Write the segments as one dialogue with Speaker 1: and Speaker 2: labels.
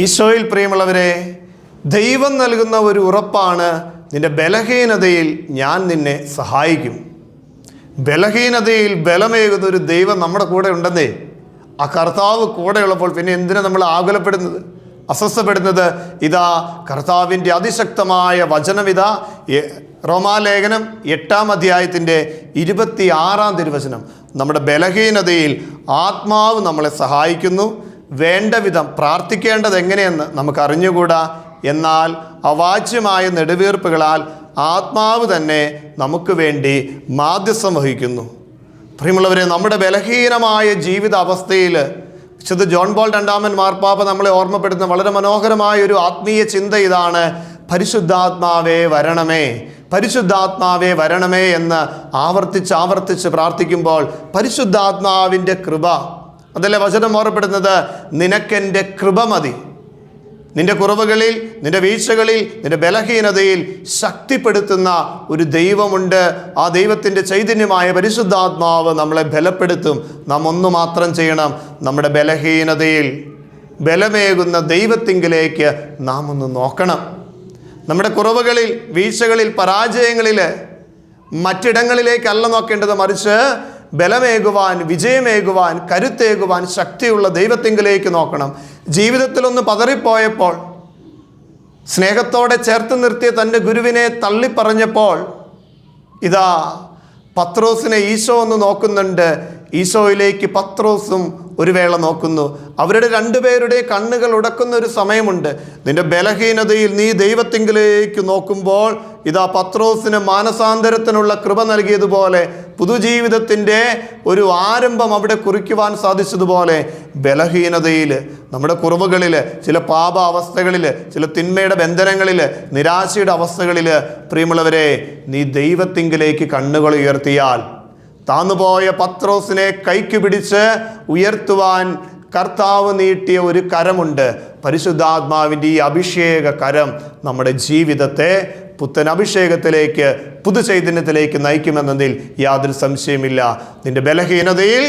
Speaker 1: ഈശോയിൽ പ്രിയമുള്ളവരെ, ദൈവം നൽകുന്ന ഒരു ഉറപ്പാണ്, നിന്റെ ബലഹീനതയിൽ ഞാൻ നിന്നെ സഹായിക്കും. ബലഹീനതയിൽ ബലമേകുന്ന ഒരു ദൈവം നമ്മുടെ കൂടെ ഉണ്ടെന്നേ. ആ കർത്താവ് കൂടെയുള്ളപ്പോൾ പിന്നെ എന്തിനാ നമ്മൾ ആകുലപ്പെടുന്നത്, അസ്വസ്ഥപ്പെടുന്നത്? ഇതാ കർത്താവിൻ്റെ അതിശക്തമായ വചനം. ഇതാ റോമാലേഖനം 8-ാം അധ്യായത്തിൻ്റെ 26-ാം തിരുവചനം. നമ്മുടെ ബലഹീനതയിൽ ആത്മാവ് നമ്മളെ സഹായിക്കുന്നു. വേണ്ട വിധം പ്രാർത്ഥിക്കേണ്ടത് എങ്ങനെയെന്ന് നമുക്ക് അറിഞ്ഞുകൂടാ, എന്നാൽ അവാച്യമായ നെടുവീർപ്പുകളാൽ ആത്മാവ് തന്നെ നമുക്ക് വേണ്ടി മാധ്യസ്ഥം വഹിക്കുന്നു. പ്രിയമുള്ളവരെ, നമ്മുടെ ബലഹീനമായ ജീവിത അവസ്ഥയിൽ വിശുദ്ധ ജോൺ പോൾ രണ്ടാമൻ മാർപ്പാപ്പ നമ്മളെ ഓർമ്മപ്പെടുത്തുന്ന വളരെ മനോഹരമായ ഒരു ആത്മീയ ചിന്ത ഇതാണ്: പരിശുദ്ധാത്മാവേ വരണമേ, പരിശുദ്ധാത്മാവേ വരണമേ എന്ന് ആവർത്തിച്ച് പ്രാർത്ഥിക്കുമ്പോൾ പരിശുദ്ധാത്മാവിൻ്റെ കൃപ, അതല്ലേ വചനം ഓർമ്മപ്പെടുന്നത്, നിനക്കെൻ്റെ കൃപ മതി. നിന്റെ കുറവുകളിൽ, നിന്റെ വീഴ്ചകളിൽ, നിന്റെ ബലഹീനതയിൽ ശക്തിപ്പെടുത്തുന്ന ഒരു ദൈവമുണ്ട്. ആ ദൈവത്തിൻ്റെ ചൈതന്യമായ പരിശുദ്ധാത്മാവ് നമ്മളെ ബലപ്പെടുത്തും. നാം ഒന്ന് മാത്രം ചെയ്യണം: നമ്മുടെ ബലഹീനതയിൽ ബലമേകുന്ന ദൈവത്തിങ്കിലേക്ക് നാം ഒന്ന് നോക്കണം. നമ്മുടെ കുറവുകളിൽ, വീഴ്ചകളിൽ, പരാജയങ്ങളിൽ മറ്റിടങ്ങളിലേക്കല്ല നോക്കേണ്ടത്, മറിച്ച് ബലമേകുവാൻ, വിജയമേകുവാൻ, കരുത്തേകുവാൻ ശക്തിയുള്ള ദൈവത്തിങ്കിലേക്ക് നോക്കണം. ജീവിതത്തിലൊന്ന് പതറിപ്പോയപ്പോൾ സ്നേഹത്തോടെ ചേർത്ത് നിർത്തിയ തൻ്റെ ഗുരുവിനെ തള്ളിപ്പറഞ്ഞപ്പോൾ ഇതാ പത്രോസിനെ ഈശോ ഒന്ന് നോക്കുന്നുണ്ട്. ഈശോയിലേക്ക് പത്രോസും ഒരു വേള നോക്കുന്നു. അവരുടെ രണ്ടുപേരുടെ കണ്ണുകൾ ഉടക്കുന്ന ഒരു സമയമുണ്ട്. നിന്റെ ബലഹീനതയിൽ നീ ദൈവത്തിങ്കിലേക്ക് നോക്കുമ്പോൾ ഇതാ പത്രോസിന് മാനസാന്തരത്തിനുള്ള കൃപ നൽകിയതുപോലെ, പുതുജീവിതത്തിൻ്റെ ഒരു ആരംഭം അവിടെ കുറിക്കുവാൻ സാധിച്ചതുപോലെ, ബലഹീനതയിൽ, നമ്മുടെ കുറവുകളിൽ, ചില പാപ അവസ്ഥകളിൽ, ചില തിന്മയുടെ ബന്ധനങ്ങളിൽ, നിരാശയുടെ അവസ്ഥകളിൽ, പ്രിയമുള്ളവരെ, നീ ദൈവത്തിങ്കിലേക്ക് കണ്ണുകൾ ഉയർത്തിയാൽ താന്നുപോയ പത്രോസിനെ കൈക്ക് പിടിച്ച് ഉയർത്തുവാൻ കർത്താവ് നീട്ടിയ ഒരു കരമുണ്ട്. പരിശുദ്ധാത്മാവിൻ്റെ ഈ അഭിഷേക കരം നമ്മുടെ ജീവിതത്തെ പുത്തൻ അഭിഷേകത്തിലേക്ക്, പുതുചൈതന്യത്തിലേക്ക് നയിക്കുമെന്നതിൽ യാതൊരു സംശയമില്ല. നിന്റെ ബലഹീനതയിൽ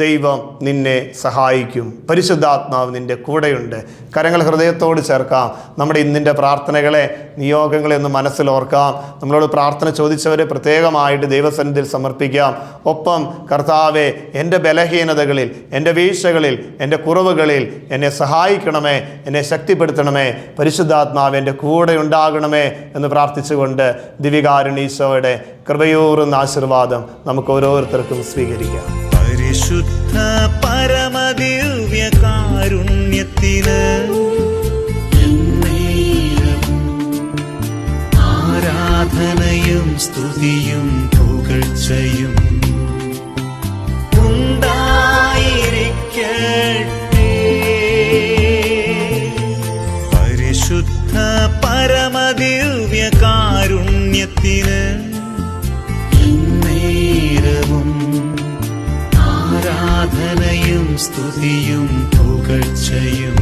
Speaker 1: ദൈവം നിന്നെ സഹായിക്കും. പരിശുദ്ധാത്മാവ് നിൻ്റെ കൂടെയുണ്ട്. കരങ്ങൾ ഹൃദയത്തോട് ചേർക്കാം. നമ്മുടെ ഇന്നിൻ്റെ പ്രാർത്ഥനകളെ, നിയോഗങ്ങളെ ഒന്ന് മനസ്സിലോർക്കാം. നമ്മളോട് പ്രാർത്ഥന ചോദിച്ചവരെ പ്രത്യേകമായിട്ട് ദൈവസന്നിധിയിൽ സമർപ്പിക്കാം. ഒപ്പം കർത്താവേ, എൻ്റെ ബലഹീനതകളിൽ, എൻ്റെ വീഴ്ചകളിൽ, എൻ്റെ കുറവുകളിൽ എന്നെ സഹായിക്കണമേ, എന്നെ ശക്തിപ്പെടുത്തണമേ, പരിശുദ്ധാത്മാവ് എൻ്റെ കൂടെ ഉണ്ടാകണമേ എന്ന് പ്രാർത്ഥിച്ചുകൊണ്ട് ദിവികാരുണീശോയുടെ കൃപയൂറുന്ന ആശീർവാദം നമുക്ക് ഓരോരുത്തർക്കും സ്വീകരിക്കാം.
Speaker 2: പരിശുദ്ധ പരമദിവ്യ കാരുണ്യത്തിന് ആരാധനയും സ്തുതിയും പുകഴ്ചയും ഉണ്ടായിരിക്കട്ടെ. പരിശുദ്ധ പരമദിവ്യ കാരുണ്യത്തിന് ആരാധനയും സ്തുതിയും പുകഴ്ചയും